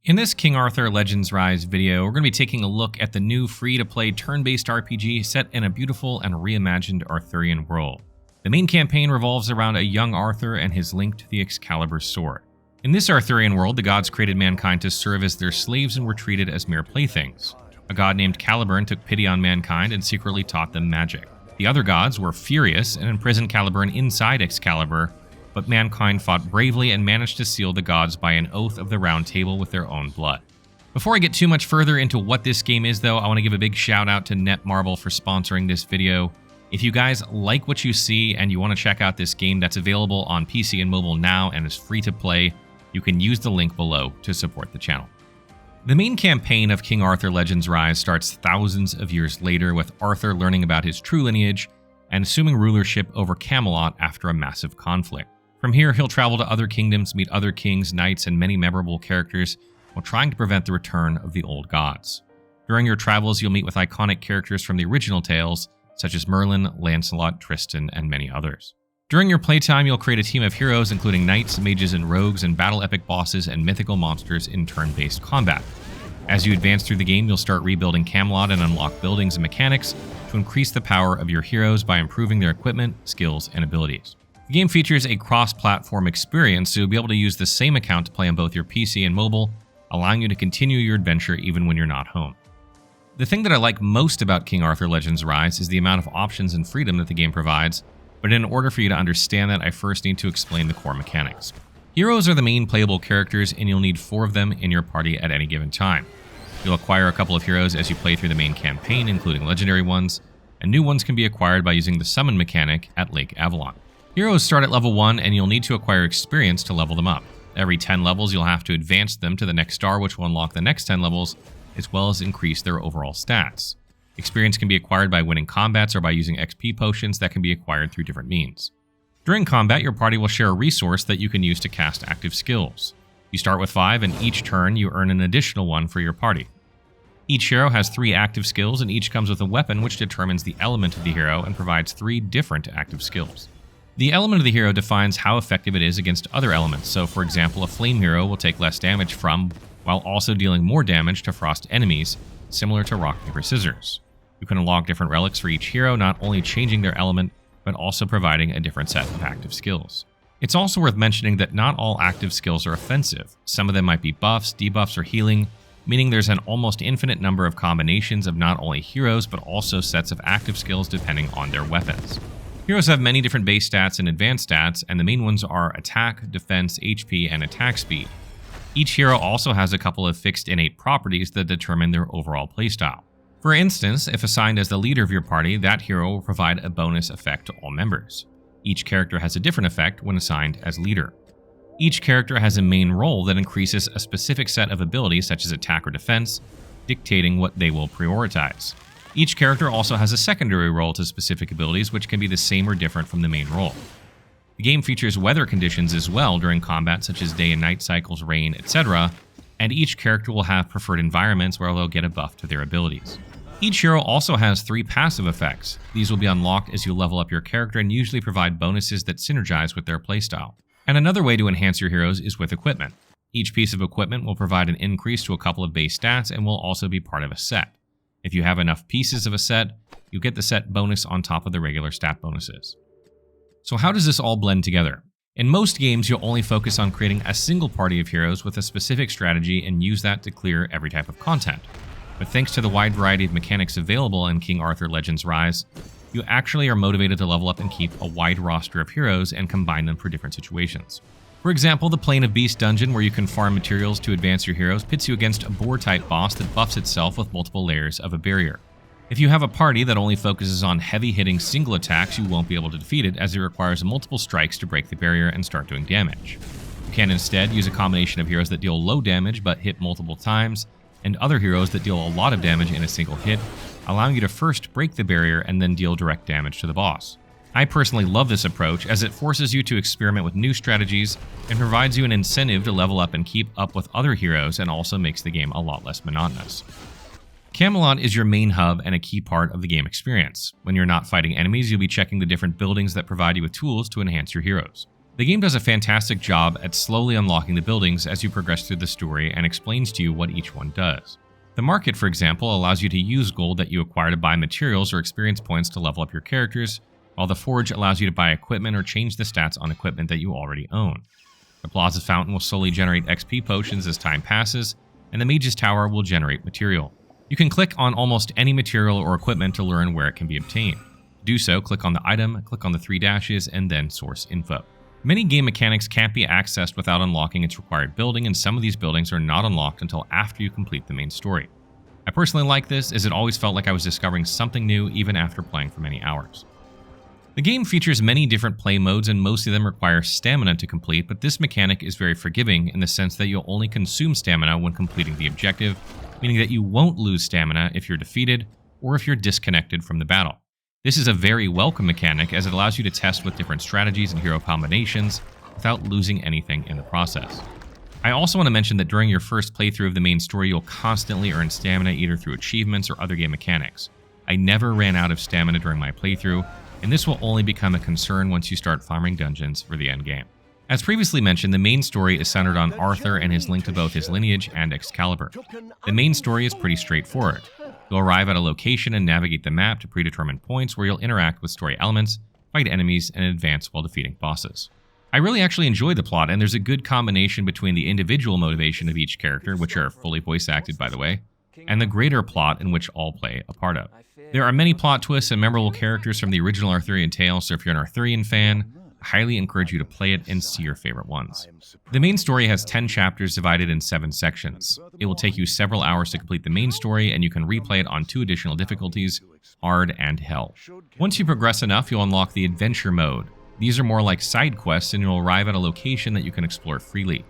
In this King Arthur Legends Rise video, we're going to be taking a look at the new free-to-play turn-based RPG set in a beautiful and reimagined Arthurian world. The main campaign revolves around a young Arthur and his link to the Excalibur sword. In this Arthurian world, the gods created mankind to serve as their slaves and were treated as mere playthings. A god named Caliburn took pity on mankind and secretly taught them magic. The other gods were furious and imprisoned Caliburn inside Excalibur, but mankind fought bravely and managed to seal the gods by an oath of the Round Table with their own blood. Before I get too much further into what this game is though, I want to give a big shout out to Netmarble for sponsoring this video. If you guys like what you see and you want to check out this game that's available on PC and mobile now and is free to play, you can use the link below to support the channel. The main campaign of King Arthur Legends Rise starts thousands of years later with Arthur learning about his true lineage and assuming rulership over Camelot after a massive conflict. From here, he'll travel to other kingdoms, meet other kings, knights, and many memorable characters while trying to prevent the return of the old gods. During your travels, you'll meet with iconic characters from the original tales, such as Merlin, Lancelot, Tristan, and many others. During your playtime, you'll create a team of heroes including knights, mages, and rogues, and battle epic bosses and mythical monsters in turn-based combat. As you advance through the game, you'll start rebuilding Camelot and unlock buildings and mechanics to increase the power of your heroes by improving their equipment, skills, and abilities. The game features a cross-platform experience, so you'll be able to use the same account to play on both your PC and mobile, allowing you to continue your adventure even when you're not home. The thing that I like most about King Arthur Legends Rise is the amount of options and freedom that the game provides, but in order for you to understand that, I first need to explain the core mechanics. Heroes are the main playable characters, and you'll need 4 of them in your party at any given time. You'll acquire a couple of heroes as you play through the main campaign, including legendary ones, and new ones can be acquired by using the summon mechanic at Lake Avalon. Heroes start at level 1, and you'll need to acquire experience to level them up. Every 10 levels, you'll have to advance them to the next star, which will unlock the next 10 levels, as well as increase their overall stats. Experience can be acquired by winning combats or by using XP potions that can be acquired through different means. During combat, your party will share a resource that you can use to cast active skills. You start with 5, and each turn you earn an additional one for your party. Each hero has 3 active skills, and each comes with a weapon which determines the element of the hero and provides 3 different active skills. The element of the hero defines how effective it is against other elements, so for example, a flame hero will take less damage from, while also dealing more damage to frost enemies, similar to rock, paper, scissors. You can unlock different relics for each hero, not only changing their element, but also providing a different set of active skills. It's also worth mentioning that not all active skills are offensive. Some of them might be buffs, debuffs, or healing, meaning there's an almost infinite number of combinations of not only heroes, but also sets of active skills depending on their weapons. Heroes have many different base stats and advanced stats, and the main ones are attack, defense, HP, and attack speed. Each hero also has a couple of fixed innate properties that determine their overall playstyle. For instance, if assigned as the leader of your party, that hero will provide a bonus effect to all members. Each character has a different effect when assigned as leader. Each character has a main role that increases a specific set of abilities such as attack or defense, dictating what they will prioritize. Each character also has a secondary role to specific abilities, which can be the same or different from the main role. The game features weather conditions as well during combat, such as day and night cycles, rain, etc., and each character will have preferred environments where they'll get a buff to their abilities. Each hero also has 3 passive effects. These will be unlocked as you level up your character and usually provide bonuses that synergize with their playstyle. And another way to enhance your heroes is with equipment. Each piece of equipment will provide an increase to a couple of base stats and will also be part of a set. If you have enough pieces of a set, you get the set bonus on top of the regular stat bonuses. So how does this all blend together? In most games, you'll only focus on creating a single party of heroes with a specific strategy and use that to clear every type of content. But thanks to the wide variety of mechanics available in King Arthur Legends Rise, you actually are motivated to level up and keep a wide roster of heroes and combine them for different situations. For example, the Plane of Beast dungeon, where you can farm materials to advance your heroes, pits you against a boar-type boss that buffs itself with multiple layers of a barrier. If you have a party that only focuses on heavy-hitting single attacks, you won't be able to defeat it, as it requires multiple strikes to break the barrier and start doing damage. You can instead use a combination of heroes that deal low damage but hit multiple times, and other heroes that deal a lot of damage in a single hit, allowing you to first break the barrier and then deal direct damage to the boss. I personally love this approach, as it forces you to experiment with new strategies and provides you an incentive to level up and keep up with other heroes, and also makes the game a lot less monotonous. Camelot is your main hub and a key part of the game experience. When you're not fighting enemies, you'll be checking the different buildings that provide you with tools to enhance your heroes. The game does a fantastic job at slowly unlocking the buildings as you progress through the story and explains to you what each one does. The market, for example, allows you to use gold that you acquire to buy materials or experience points to level up your characters, while the forge allows you to buy equipment or change the stats on equipment that you already own. The Plaza Fountain will slowly generate XP potions as time passes, and the Mage's Tower will generate material. You can click on almost any material or equipment to learn where it can be obtained. To do so, click on the item, click on the 3 dashes, and then Source Info. Many game mechanics can't be accessed without unlocking its required building, and some of these buildings are not unlocked until after you complete the main story. I personally like this, as it always felt like I was discovering something new even after playing for many hours. The game features many different play modes, and most of them require stamina to complete, but this mechanic is very forgiving in the sense that you'll only consume stamina when completing the objective, meaning that you won't lose stamina if you're defeated or if you're disconnected from the battle. This is a very welcome mechanic, as it allows you to test with different strategies and hero combinations without losing anything in the process. I also want to mention that during your first playthrough of the main story, you'll constantly earn stamina either through achievements or other game mechanics. I never ran out of stamina during my playthrough, and this will only become a concern once you start farming dungeons for the endgame. As previously mentioned, the main story is centered on Arthur and his link to both his lineage and Excalibur. The main story is pretty straightforward. You'll arrive at a location and navigate the map to predetermined points where you'll interact with story elements, fight enemies, and advance while defeating bosses. I really actually enjoyed the plot, and there's a good combination between the individual motivation of each character, which are fully voice acted by the way, and the greater plot in which all play a part of. There are many plot twists and memorable characters from the original Arthurian tale, so if you're an Arthurian fan, I highly encourage you to play it and see your favorite ones. The main story has 10 chapters divided in 7 sections. It will take you several hours to complete the main story, and you can replay it on 2 additional difficulties, Hard and Hell. Once you progress enough, you'll unlock the Adventure mode. These are more like side quests, and you'll arrive at a location that you can explore freely.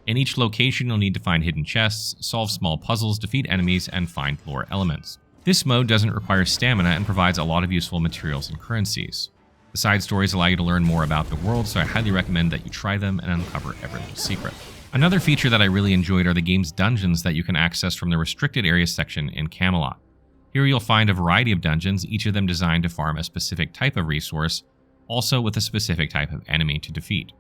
In each location, you'll need to find hidden chests, solve small puzzles, defeat enemies, and find lore elements. This mode doesn't require stamina and provides a lot of useful materials and currencies. The side stories allow you to learn more about the world, so I highly recommend that you try them and uncover every little secret. Another feature that I really enjoyed are the game's dungeons that you can access from the restricted areas section in Camelot. Here you'll find a variety of dungeons, each of them designed to farm a specific type of resource, also with a specific type of enemy to defeat.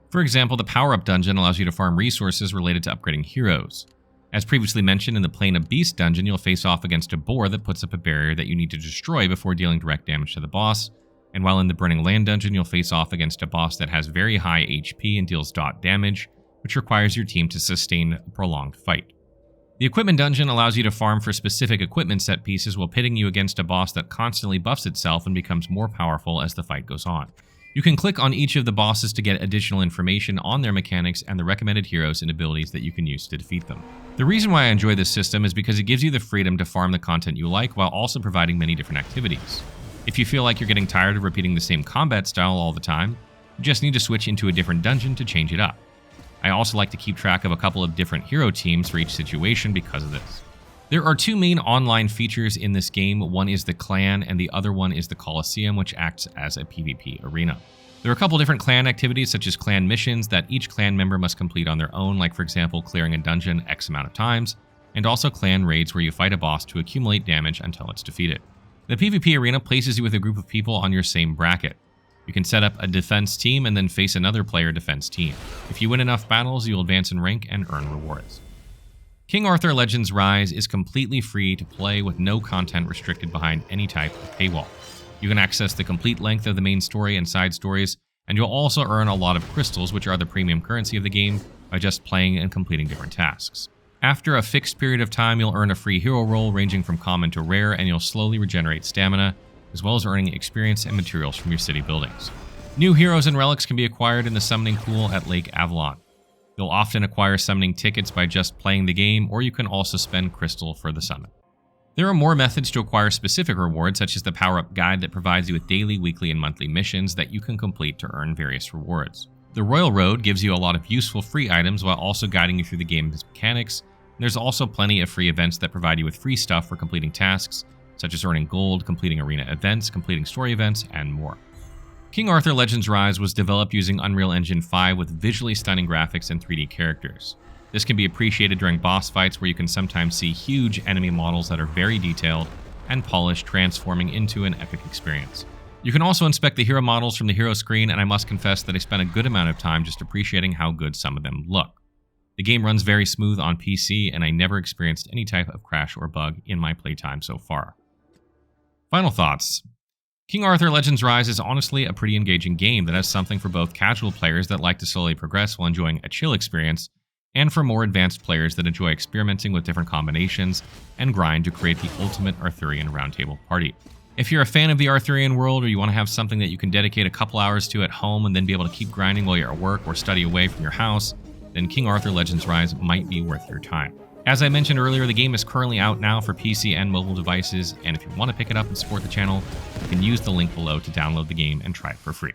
For example, the power-up dungeon allows you to farm resources related to upgrading heroes. As previously mentioned, in the Plane of Beasts dungeon, you'll face off against a boar that puts up a barrier that you need to destroy before dealing direct damage to the boss, and while in the Burning Land dungeon, you'll face off against a boss that has very high HP and deals dot damage, which requires your team to sustain a prolonged fight. The Equipment dungeon allows you to farm for specific equipment set pieces while pitting you against a boss that constantly buffs itself and becomes more powerful as the fight goes on. You can click on each of the bosses to get additional information on their mechanics and the recommended heroes and abilities that you can use to defeat them. The reason why I enjoy this system is because it gives you the freedom to farm the content you like while also providing many different activities. If you feel like you're getting tired of repeating the same combat style all the time, you just need to switch into a different dungeon to change it up. I also like to keep track of a couple of different hero teams for each situation because of this. There are 2 main online features in this game. One is the clan and the other one is the Colosseum, which acts as a PvP arena. There are a couple different clan activities such as clan missions that each clan member must complete on their own, like for example clearing a dungeon X amount of times, and also clan raids where you fight a boss to accumulate damage until it's defeated. The PvP arena places you with a group of people on your same bracket. You can set up a defense team and then face another player defense team. If you win enough battles, you'll advance in rank and earn rewards. King Arthur Legends Rise is completely free to play with no content restricted behind any type of paywall. You can access the complete length of the main story and side stories, and you'll also earn a lot of crystals, which are the premium currency of the game, by just playing and completing different tasks. After a fixed period of time, you'll earn a free hero roll ranging from common to rare, and you'll slowly regenerate stamina, as well as earning experience and materials from your city buildings. New heroes and relics can be acquired in the summoning pool at Lake Avalon. You'll often acquire summoning tickets by just playing the game, or you can also spend crystal for the summon. There are more methods to acquire specific rewards, such as the power-up guide that provides you with daily, weekly, and monthly missions that you can complete to earn various rewards. The Royal Road gives you a lot of useful free items while also guiding you through the game's mechanics. There's also plenty of free events that provide you with free stuff for completing tasks, such as earning gold, completing arena events, completing story events, and more. King Arthur Legends Rise was developed using Unreal Engine 5 with visually stunning graphics and 3D characters. This can be appreciated during boss fights where you can sometimes see huge enemy models that are very detailed and polished, transforming into an epic experience. You can also inspect the hero models from the hero screen, and I must confess that I spent a good amount of time just appreciating how good some of them look. The game runs very smooth on PC, and I never experienced any type of crash or bug in my playtime so far. Final thoughts. King Arthur Legends Rise is honestly a pretty engaging game that has something for both casual players that like to slowly progress while enjoying a chill experience, and for more advanced players that enjoy experimenting with different combinations and grind to create the ultimate Arthurian roundtable party. If you're a fan of the Arthurian world, or you want to have something that you can dedicate a couple hours to at home and then be able to keep grinding while you're at work or study away from your house, then King Arthur Legends Rise might be worth your time. As I mentioned earlier, the game is currently out now for PC and mobile devices, and if you want to pick it up and support the channel, you can use the link below to download the game and try it for free.